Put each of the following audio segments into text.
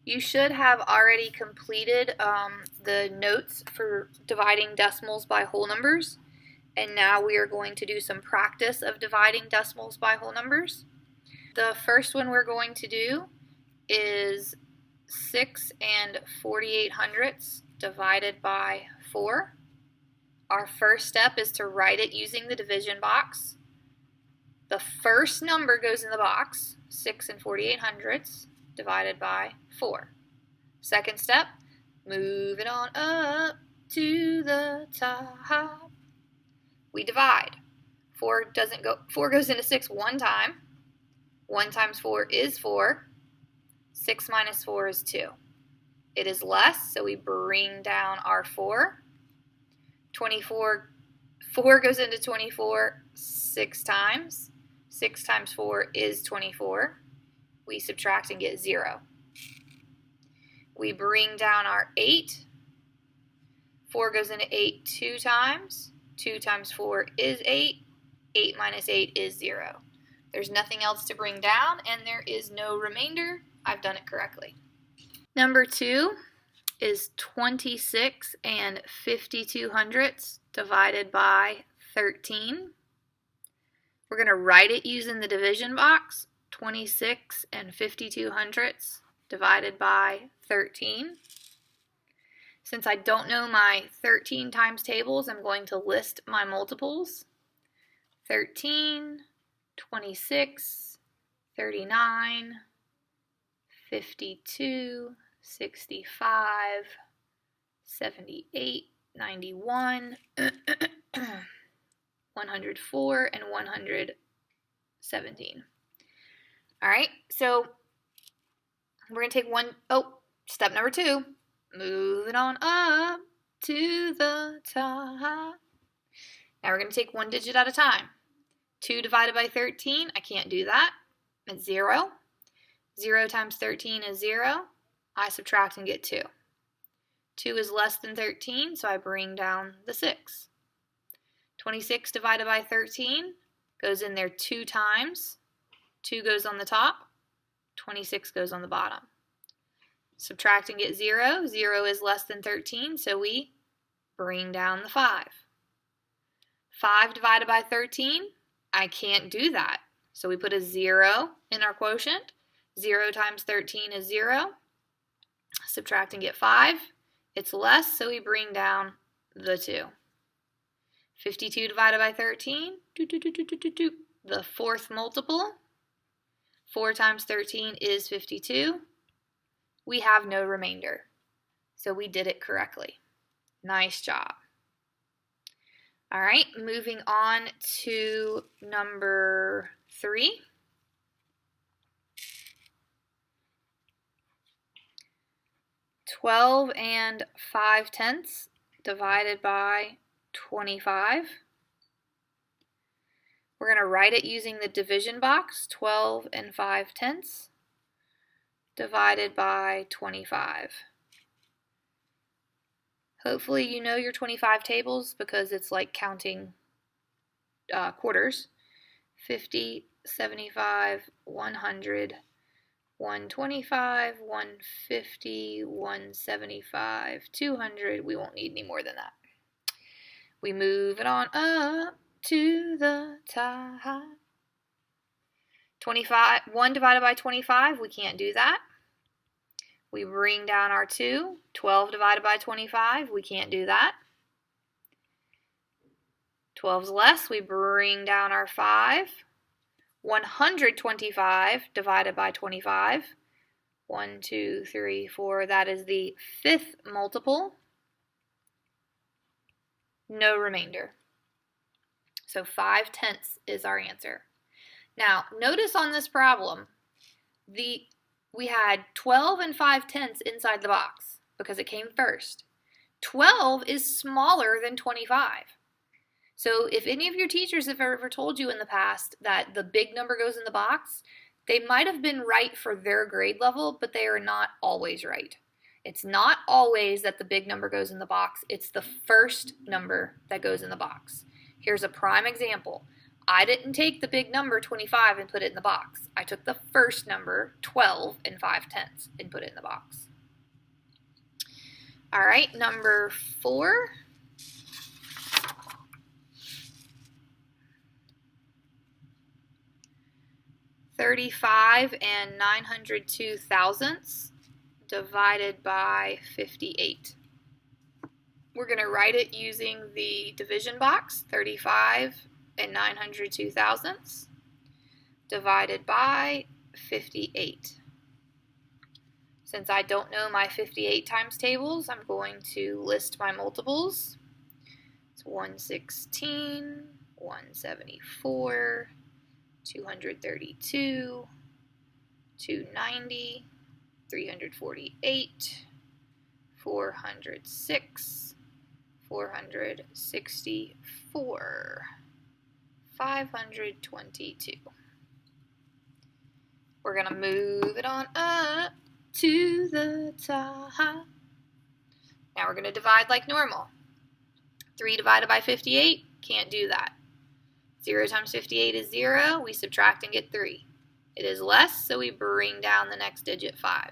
You should have already completed the notes for dividing decimals by whole numbers, and now we are going to do some practice of dividing decimals by whole numbers. The first one we're going to do is 6 48/100 divided by 4. Our first step is to write it using the division box. The first number goes in the box, 6 48/100 divided by 4. Second step, move it on up to the top. We divide. 4 goes into 6 one time. 1 times 4 is 4. 6 minus 4 is 2. It is less, so we bring down our 4. 4 goes into 24 6 times. 6 times 4 is 24. We subtract and get 0. We bring down our 8. 4 goes into 8 2 times. 2 times 4 is 8. 8 minus 8 is 0. There's nothing else to bring down, and there is no remainder. I've done it correctly. Number 2 is 26 52/100 divided by 13. We're going to write it using the division box. 26 52/100 divided by 13. Since I don't know my 13 times tables, I'm going to list my multiples. 13, 26, 39, 52, 65, 78, 91, 104, and 117. All right, so we're going to take step number 2. Moving on up to the top. Now we're going to take one digit at a time. 2 divided by 13, I can't do that. It's 0. 0 times 13 is 0. I subtract and get 2. 2 is less than 13, so I bring down the 6. 26 divided by 13 goes in there 2 times. 2 goes on the top. 26 goes on the bottom. Subtract and get 0. 0 is less than 13, so we bring down the 5. 5 divided by 13, I can't do that. So we put a 0 in our quotient. 0 times 13 is 0. Subtract and get 5. It's less, so we bring down the 2. 52 divided by 13, the fourth multiple. 4 times 13 is 52. We have no remainder, so we did it correctly. Nice job. All right, moving on to number 3. $12 5/10 divided by 25. We're going to write it using the division box. 12 5/10 divided by 25. Hopefully you know your 25 tables because it's like counting quarters. 50, 75, 100, 125, 150, 175, 200. We won't need any more than that. We move it on up to the top. 1 divided by 25, we can't do that. We bring down our 2. 12 divided by 25, we can't do that. 12's less, we bring down our 5. 125 divided by 25. 1, 2, 3, 4, that is the 5th multiple. No remainder. So 5/10 is our answer. Now, notice on this problem, we had 12 5/10 inside the box because it came first. 12 is smaller than 25. So if any of your teachers have ever told you in the past that the big number goes in the box, they might have been right for their grade level, but they are not always right. It's not always that the big number goes in the box. It's the first number that goes in the box. Here's a prime example. I didn't take the big number 25 and put it in the box. I took the first number 12 and 5/10 and put it in the box. All right, number 4. $35 and 902 thousandths divided by 58. We're going to write it using the division box, 35 and 902 thousandths divided by 58. Since I don't know my 58 times tables, I'm going to list my multiples. It's 116, 174, 232, 290, 348, 406, 464, 522. We're going to move it on up to the top. Now we're going to divide like normal. 3 divided by 58, can't do that. 0 times 58 is 0. We subtract and get 3. It is less, so we bring down the next digit 5.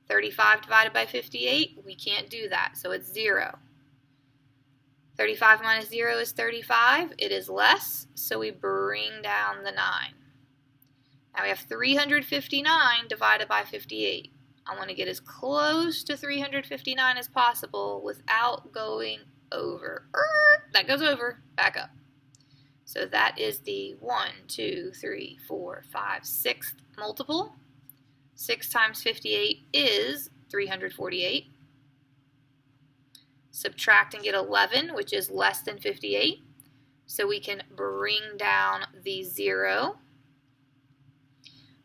35 divided by 58, we can't do that, so it's 0. 35 minus 0 is 35. It is less, so we bring down the 9. Now we have 359 divided by 58. I want to get as close to 359 as possible without going over. That goes over. Back up. So that is the 1, 2, 3, 4, 5, 6th multiple. 6 times 58 is 348. Subtract and get 11, which is less than 58. So we can bring down the 0.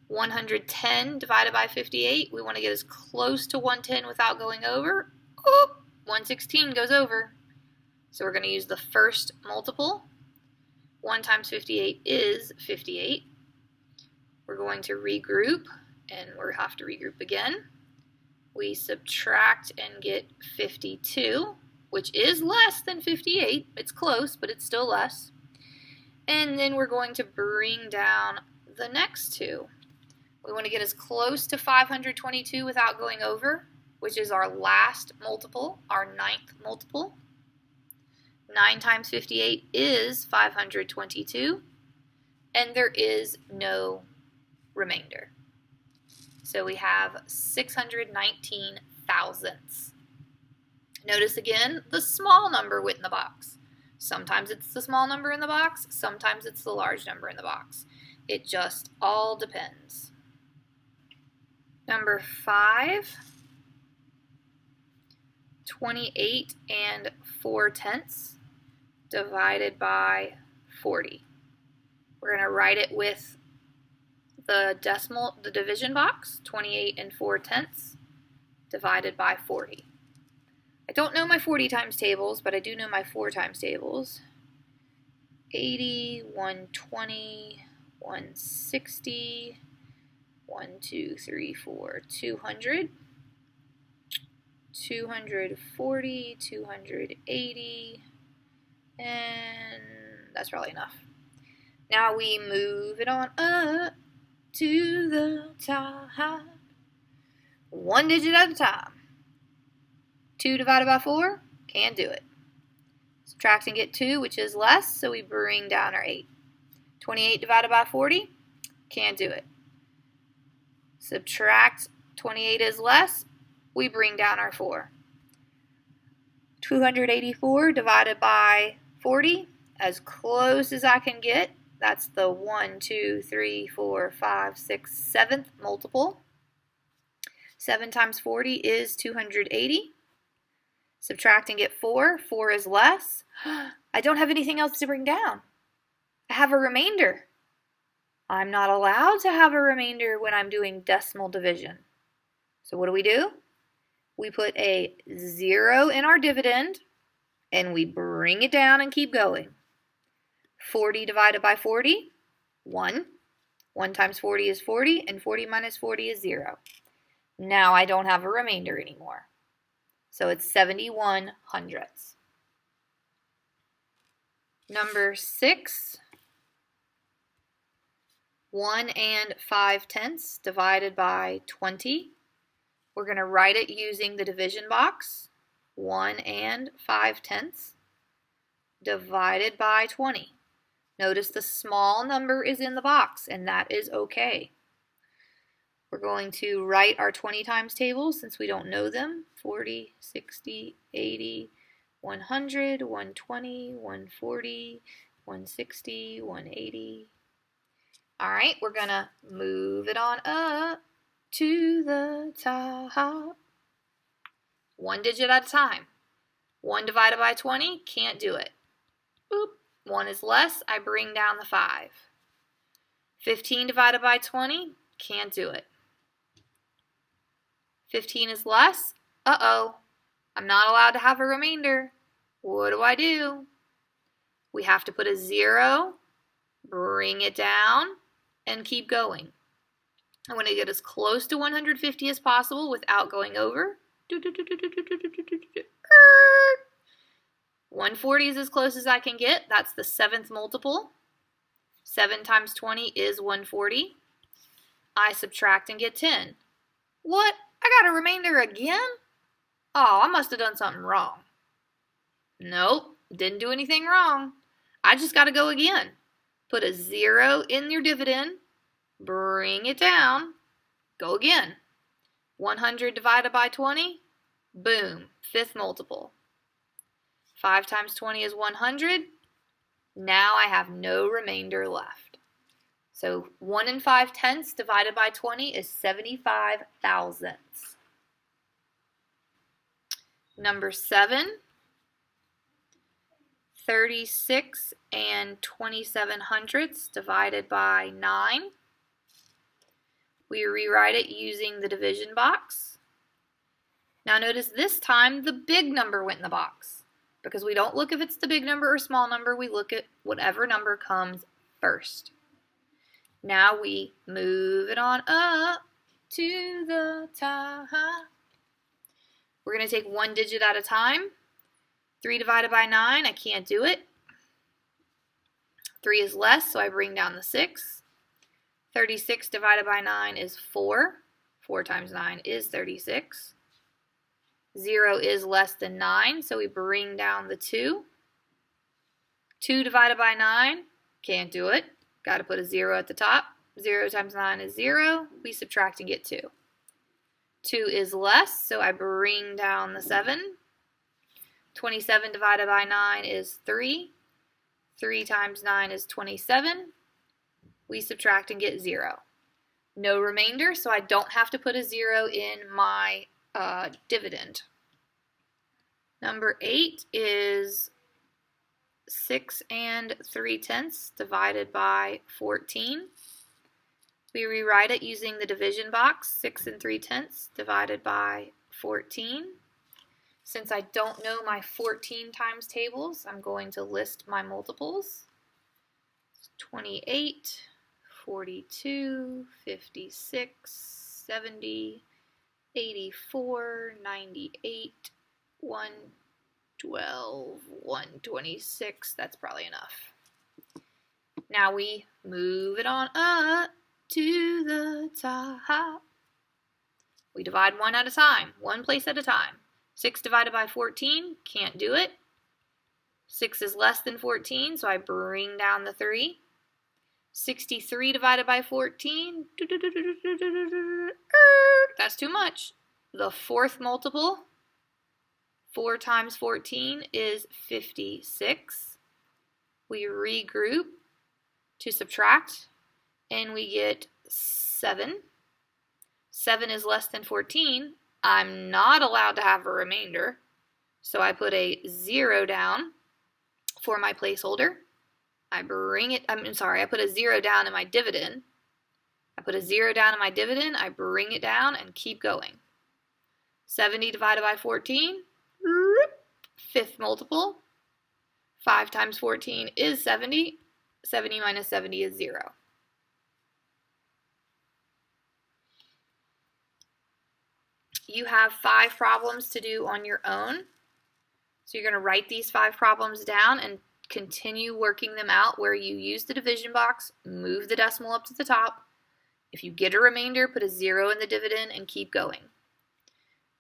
110 divided by 58, we want to get as close to 110 without going over. 116 goes over. So we're going to use the first multiple. 1 times 58 is 58. We're going to regroup, and we'll have to regroup again. We subtract and get 52, which is less than 58. It's close, but it's still less. And then we're going to bring down the next 2. We want to get as close to 522 without going over, which is our last multiple, our 9th multiple. 9 times 58 is 522, and there is no remainder. So we have 619 thousandths. Notice again the small number went in the box. Sometimes it's the small number in the box, sometimes it's the large number in the box. It just all depends. Number 5, 28 and 4/10 divided by 40. We're going to write it with the division box, 28 and 4/10 divided by 40. I don't know my 40 times tables, but I do know my 4 times tables. 80, 120, 160, 1, 2, 3, 4, 200, 240, 280, and that's probably enough. Now we move it on up to the top, 1 digit at a time. 2 divided by 4, can't do it. Subtract and get 2, which is less, so we bring down our 8. 28 divided by 40, can't do it. Subtract 28 is less, we bring down our 4. 284 divided by 40, as close as I can get. That's the 1, 2, 3, 4, 5, 6, 7th multiple. 7 times 40 is 280. Subtract and get 4. 4 is less. I don't have anything else to bring down. I have a remainder. I'm not allowed to have a remainder when I'm doing decimal division. So what do? We put a 0 in our dividend, and we bring it down and keep going. 40 divided by 40, 1. 1 times 40 is 40, and 40 minus 40 is 0. Now I don't have a remainder anymore. So it's 71 hundredths. Number 6, 1 5/10 divided by 20. We're going to write it using the division box. 1 5/10 divided by 20. Notice the small number is in the box, and that is okay. We're going to write our 20 times tables since we don't know them. 40, 60, 80, 100, 120, 140, 160, 180. All right, we're going to move it on up to the top. One digit at a time. 1 divided by 20, can't do it. Boop. 1 is less, I bring down the 5. 15 divided by 20, can't do it. 15 is less, uh-oh, I'm not allowed to have a remainder. What do? We have to put a 0, bring it down, and keep going. I want to get as close to 150 as possible without going over. 140 is as close as I can get. That's the 7th multiple. 7 times 20 is 140. I subtract and get 10. What? I got a remainder again? Oh, I must have done something wrong. Nope, didn't do anything wrong. I just got to go again. Put a 0 in your dividend. Bring it down. Go again. 100 divided by 20. Boom, 5th multiple. 5 times 20 is 100. Now I have no remainder left. So 1 5/10 divided by 20 is 75 thousandths. Number 7, 36 27/100 divided by 9. We rewrite it using the division box. Now notice this time the big number went in the box, because we don't look if it's the big number or small number, we look at whatever number comes first. Now we move it on up to the top. We're going to take one digit at a time. 3 divided by 9, I can't do it. 3 is less, so I bring down the 6. 36 divided by 9 is 4. 4 times 9 is 36. 0 is less than 9, so we bring down the 2. 2 divided by 9, can't do it. Got to put a 0 at the top. 0 times 9 is 0. We subtract and get 2. 2 is less, so I bring down the 7. 27 divided by 9 is 3. 3 times 9 is 27. We subtract and get 0. No remainder, so I don't have to put a 0 in my dividend. Number 8 is 6 3/10 divided by 14. We rewrite it using the division box. 6 3/10 divided by 14. Since I don't know my 14 times tables, I'm going to list my multiples. 28, 42, 56, 70, 84, 98, 112, 126. That's probably enough. Now we move it on up to the top. We divide one at a time, one place at a time. 6 divided by 14, can't do it. 6 is less than 14, so I bring down the 3. 63 divided by 14, that's too much. The 4th multiple, 4 times 14 is 56. We regroup to subtract, and we get 7. 7 is less than 14. I'm not allowed to have a remainder, so I put a 0 down for my placeholder. I put a 0 down in my dividend. I put a 0 down in my dividend, I bring it down and keep going. 70 divided by 14, 5th multiple. 5 times 14 is 70. 70 minus 70 is 0. You have 5 problems to do on your own. So you're going to write these 5 problems down and continue working them out where you use the division box, move the decimal up to the top. If you get a remainder, put a 0 in the dividend and keep going.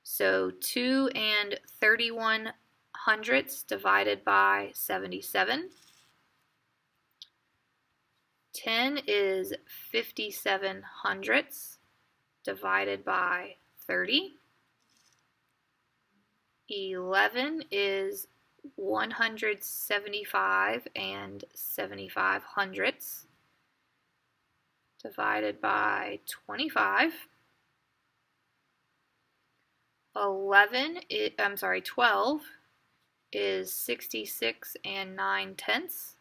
So 2 and 31 hundredths divided by 77. 10 is 57 hundredths divided by 30. 11 is 175 and 75 hundredths divided by 25. 12 is 66 and 9 tenths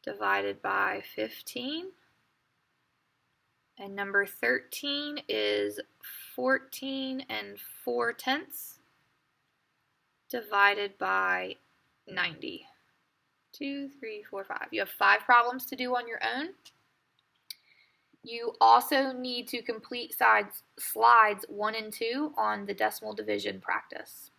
divided by 15. And number 13 is 14 and 4 tenths divided by 90. 2, 3, 4, 5. You have 5 problems to do on your own. You also need to complete slides 1 and 2 on the decimal division practice.